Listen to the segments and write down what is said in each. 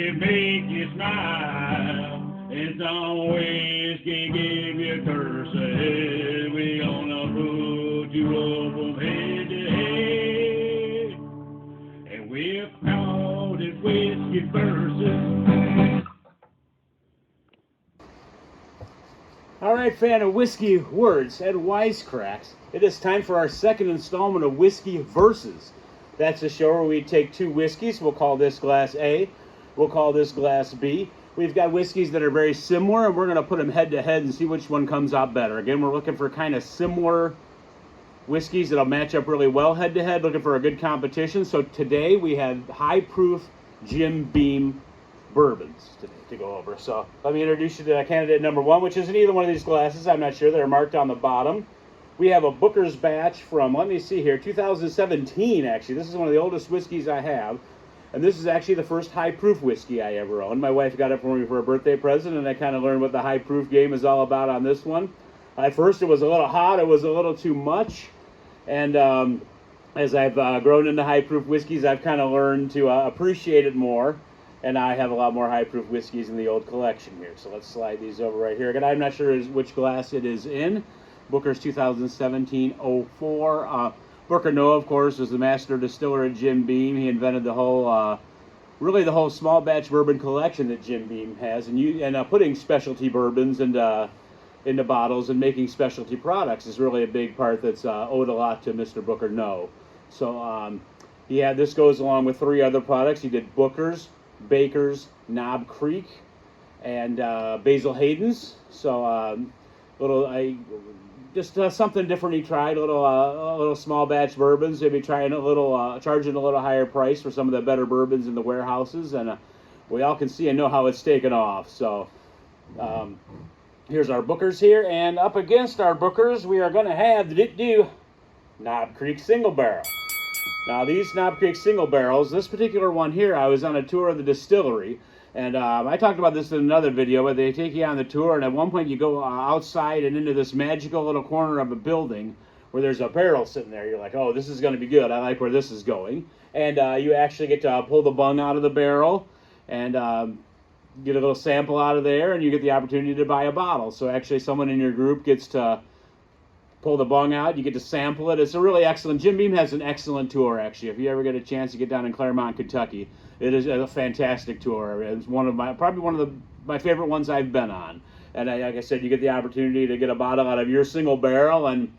whiskey make you smile. It's on whiskey give you curses. We gonna put you up from head to head. And we'll call it whiskey verses. All right, fan of whiskey words and wisecracks, it is time for our second installment of Whiskey Versus. That's a show where we take two whiskeys. We'll call this glass A. We'll call this glass B. We've got whiskeys that are very similar, and we're going to put them head to head and see which one comes out better. Again, we're looking for kind of similar whiskeys that'll match up really well head to head, looking for a good competition. So today we have high proof Jim Beam bourbons today to go over. So let me introduce you to candidate number one, which isn't either one of these glasses. I'm not sure. They're marked on the bottom. We have a Booker's batch from, let me see here, 2017 actually. This is one of the oldest whiskeys I have. And this is actually the first high proof whiskey I ever owned. My wife got it for me for a birthday present, and I kind of learned what the high proof game is all about on this one. At first it was a little hot, it was a little too much. And as I've grown into high proof whiskeys, I've kind of learned to appreciate it more. And I have a lot more high proof whiskeys in the old collection here. So let's slide these over right here. Again, I'm not sure which glass it is in. Booker's 2017-04. Booker Noah, of course, was the master distiller at Jim Beam. He invented the whole, really the whole small batch bourbon collection that Jim Beam has, and putting specialty bourbons into bottles and making specialty products is really a big part that's owed a lot to Mr. Booker Noah. So this goes along with three other products. He did Booker's, Baker's, Knob Creek, and Basil Hayden's. So just something different he tried. A little small batch bourbons. Maybe trying charging a little higher price for some of the better bourbons in the warehouses. And we all can see and know how it's taken off. So here's our Bookers here, and up against our Bookers, we are going to have the Knob Creek Single Barrel. Now these Knob Creek Single Barrels, this particular one here, I was on a tour of the distillery, and I talked about this in another video, but they take you on the tour, and at one point you go outside and into this magical little corner of a building where there's a barrel sitting there. You're like, oh, this is going to be good. I like where this is going. And you actually get to pull the bung out of the barrel and get a little sample out of there, and you get the opportunity to buy a bottle. So actually someone in your group gets to pull the bung out, you get to sample it. It's a really excellent, Jim Beam has an excellent tour actually. If you ever get a chance to get down in Claremont, Kentucky, it is a fantastic tour. It's probably one of my favorite ones I've been on. And like I said, you get the opportunity to get a bottle out of your single barrel, and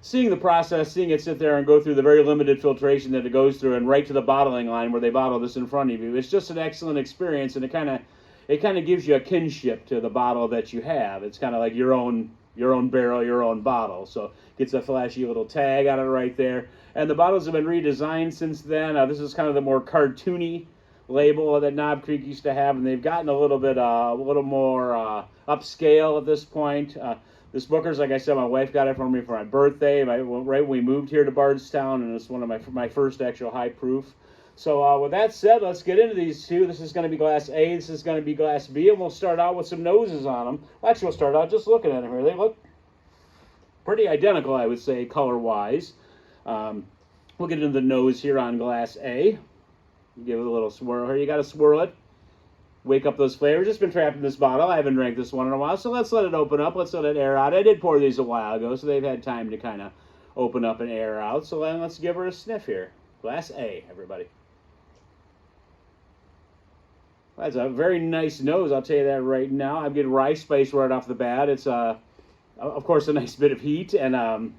seeing the process, seeing it sit there and go through the very limited filtration that it goes through and right to the bottling line where they bottle this in front of you. It's just an excellent experience, and it kind of gives you a kinship to the bottle that you have. It's kind of like your own barrel, your own bottle. So gets a flashy little tag on it right there. And the bottles have been redesigned since then. This is kind of the more cartoony label that Knob Creek used to have, and they've gotten a little more upscale at this point. This Booker's, like I said, my wife got it for me for my birthday, right when we moved here to Bardstown, and it's one of my first actual high proof. So with that said, let's get into these two. This is going to be glass A, this is going to be glass B, and we'll start out with some noses on them. Actually, we'll start out just looking at them here. They look pretty identical, I would say, color-wise. We'll get into the nose here on glass A. Give it a little swirl here. You got to swirl it. Wake up those flavors. It's been trapped in this bottle. I haven't drank this one in a while, so let's let it open up. Let's let it air out. I did pour these a while ago, so they've had time to kind of open up and air out. So then let's give her a sniff here. Glass A, everybody. That's a very nice nose, I'll tell you that right now. I'm getting rye spice right off the bat. It's, of course, a nice bit of heat and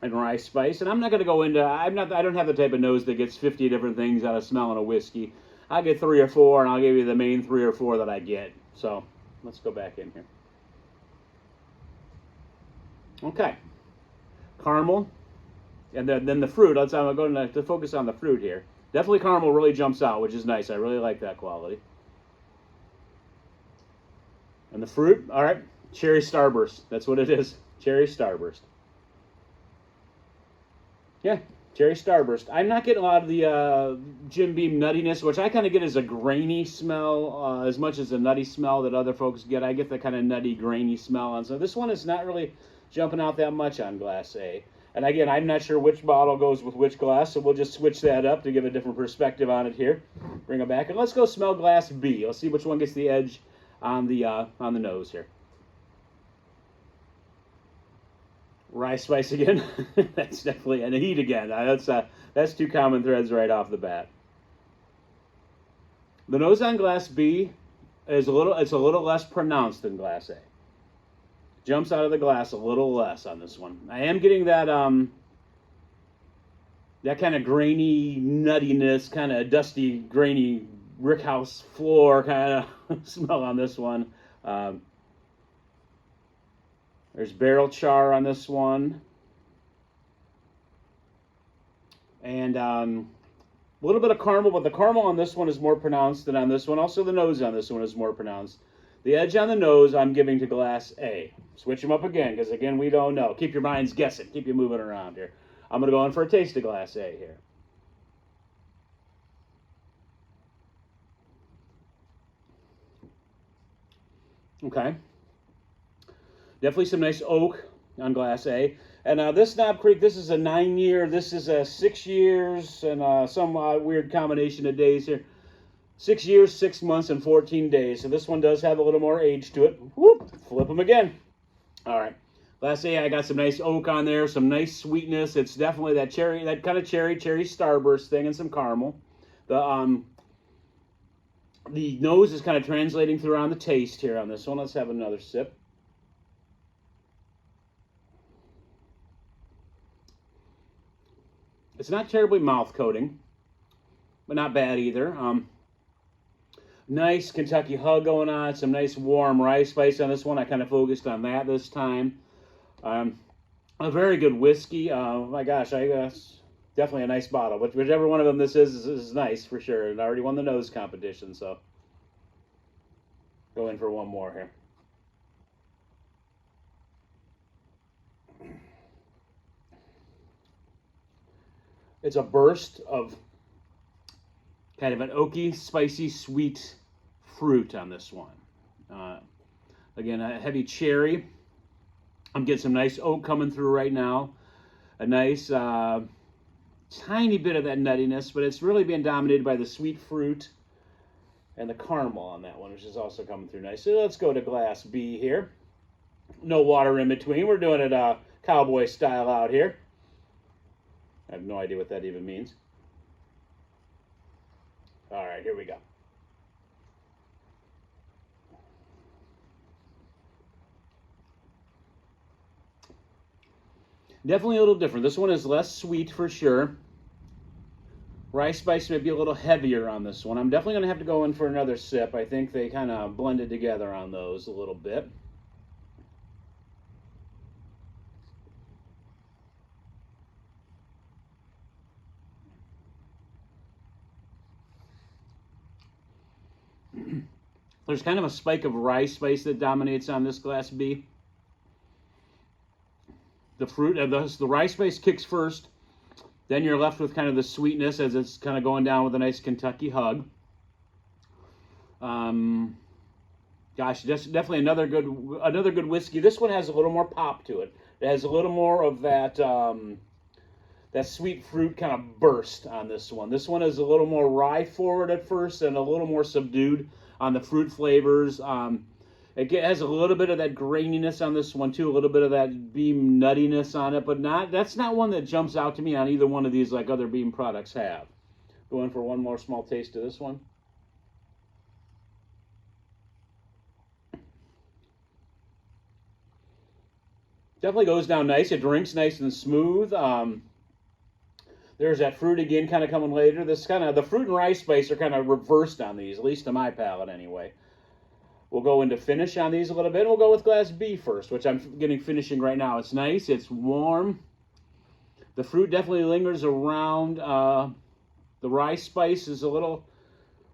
rye spice. And I'm not going to go into, I don't have the type of nose that gets 50 different things out of smelling a whiskey. I'll get 3 or 4, and I'll give you the main 3 or 4 that I get. So let's go back in here. Okay. Caramel. And then the fruit. I'm going to focus on the fruit here. Definitely caramel really jumps out, which is nice. I really like that quality. And the fruit, all right, cherry starburst. That's what it is, cherry starburst. Yeah, cherry starburst. I'm not getting a lot of the Jim Beam nuttiness, which I kind of get as a grainy smell, as much as a nutty smell that other folks get. I get the kind of nutty, grainy smell on. So this one is not really jumping out that much on glass A. And again, I'm not sure which bottle goes with which glass, so we'll just switch that up to give a different perspective on it here. Bring it back, and let's go smell glass B. Let's see which one gets the edge on the nose here. Rye spice again. That's definitely, and heat again. That's two common threads right off the bat. The nose on glass B is a little less pronounced than glass A. Jumps out of the glass a little less on this one. I am getting that that kind of grainy nuttiness, kind of dusty, grainy rickhouse floor kind of smell on this one. There's barrel char on this one. And a little bit of caramel, but the caramel on this one is more pronounced than on this one. Also, the nose on this one is more pronounced. The edge on the nose, I'm giving to glass A. Switch them up again, because again, we don't know. Keep your minds guessing. Keep you moving around here. I'm going to go in for a taste of glass A here. Okay. Definitely some nice oak on glass A. And this Knob Creek, this is a 9-year. This is a 6 years and some weird combination of days here. 6 years, 6 months, and 14 days. So this one does have a little more age to it. Whoop, flip them again. All right. Glass A, I got some nice oak on there, some nice sweetness. It's definitely that cherry, that kind of cherry starburst thing, and some caramel. The nose is kind of translating through on the taste here on this one. Let's have another sip. It's not terribly mouth coating, but not bad either. Nice Kentucky hug going on. Some nice warm rye spice on this one. I kind of focused on that this time. A very good whiskey. My gosh, definitely a nice bottle. Whichever one of them this is nice for sure. And I already won the nose competition, so go in for one more here. It's a burst of kind of an oaky, spicy, sweet fruit on this one. Again, a heavy cherry. I'm getting some nice oak coming through right now. A nice tiny bit of that nuttiness, but it's really being dominated by the sweet fruit and the caramel on that one, which is also coming through nice. So let's go to glass B here. No water in between. We're doing it cowboy style out here. I have no idea what that even means. All right, here we go. Definitely a little different. This one is less sweet for sure. Rice spice may be a little heavier on this one. I'm definitely going to have to go in for another sip. I think they kind of blended together on those a little bit. There's kind of a spike of rice spice that dominates on this glass B. The fruit, the rice spice kicks first. Then you're left with kind of the sweetness as it's kind of going down with a nice Kentucky hug. Gosh, just definitely another good whiskey. This one has a little more pop to it. It has a little more of that that sweet fruit kind of burst on this one. This one is a little more rye forward at first and a little more subdued on the fruit flavors. It has a little bit of that graininess on this one too, a little bit of that beam nuttiness on it, but that's not one that jumps out to me on either one of these like other beam products have. Going for one more small taste of this one. Definitely goes down nice. It drinks nice and smooth. There's that fruit again kind of coming later. This kind of, the fruit and rice spice are kind of reversed on these, at least to my palate anyway. We'll go into finish on these a little bit. We'll go with glass B first, which I'm getting finishing right now. It's nice. It's warm. The fruit definitely lingers around. The rice spice is a little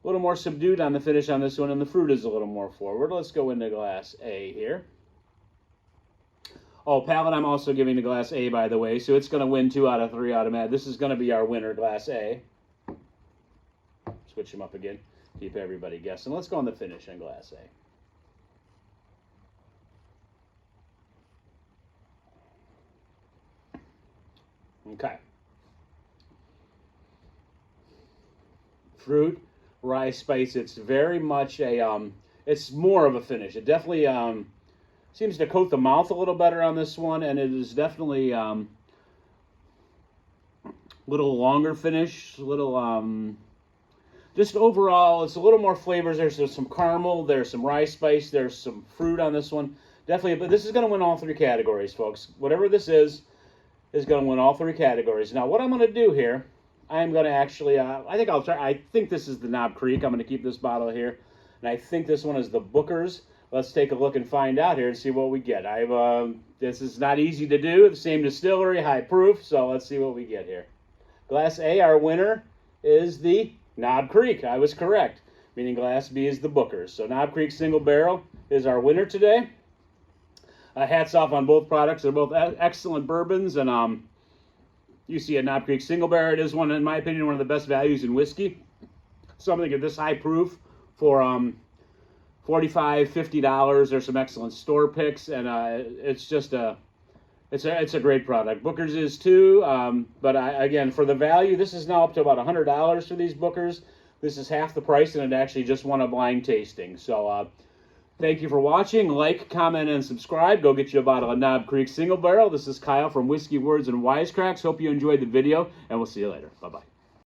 more subdued on the finish on this one, and the fruit is a little more forward. Let's go into glass A here. Oh, palate I'm also giving to glass A, by the way, so it's going to win 2 out of 3 automatic. This is going to be our winner, glass A. Switch them up again. Keep everybody guessing. Let's go on the finish on glass A. Okay. Fruit, rye, spice. It's very much a it's more of a finish. It definitely seems to coat the mouth a little better on this one, and it is definitely a little longer finish, a little just overall, it's a little more flavors. There's some caramel, there's some rye spice, there's some fruit on this one. Definitely, but this is going to win all three categories, folks. Whatever this is going to win all three categories. Now, what I'm going to do here, I'm going to actually, I think I'll try, I think this is the Knob Creek. I'm going to keep this bottle here. And I think this one is the Booker's. Let's take a look and find out here and see what we get. This is not easy to do. The same distillery, high proof. So let's see what we get here. Glass A, our winner, is the Knob Creek. I was correct. Meaning Glass B is the Booker's. So Knob Creek Single Barrel is our winner today. Hats off on both products. They're both excellent bourbons. And you see a Knob Creek Single Barrel. It is one, in my opinion, one of the best values in whiskey. Something at this high proof for $45, $50. There's some excellent store picks, and it's just it's a great product. Booker's is too, but again, for the value, this is now up to about $100 for these Booker's. This is half the price, and it actually just won a blind tasting. So thank you for watching. Like, comment, and subscribe. Go get you a bottle of Knob Creek Single Barrel. This is Kyle from Whiskey Words and Wisecracks. Hope you enjoyed the video, and we'll see you later. Bye-bye.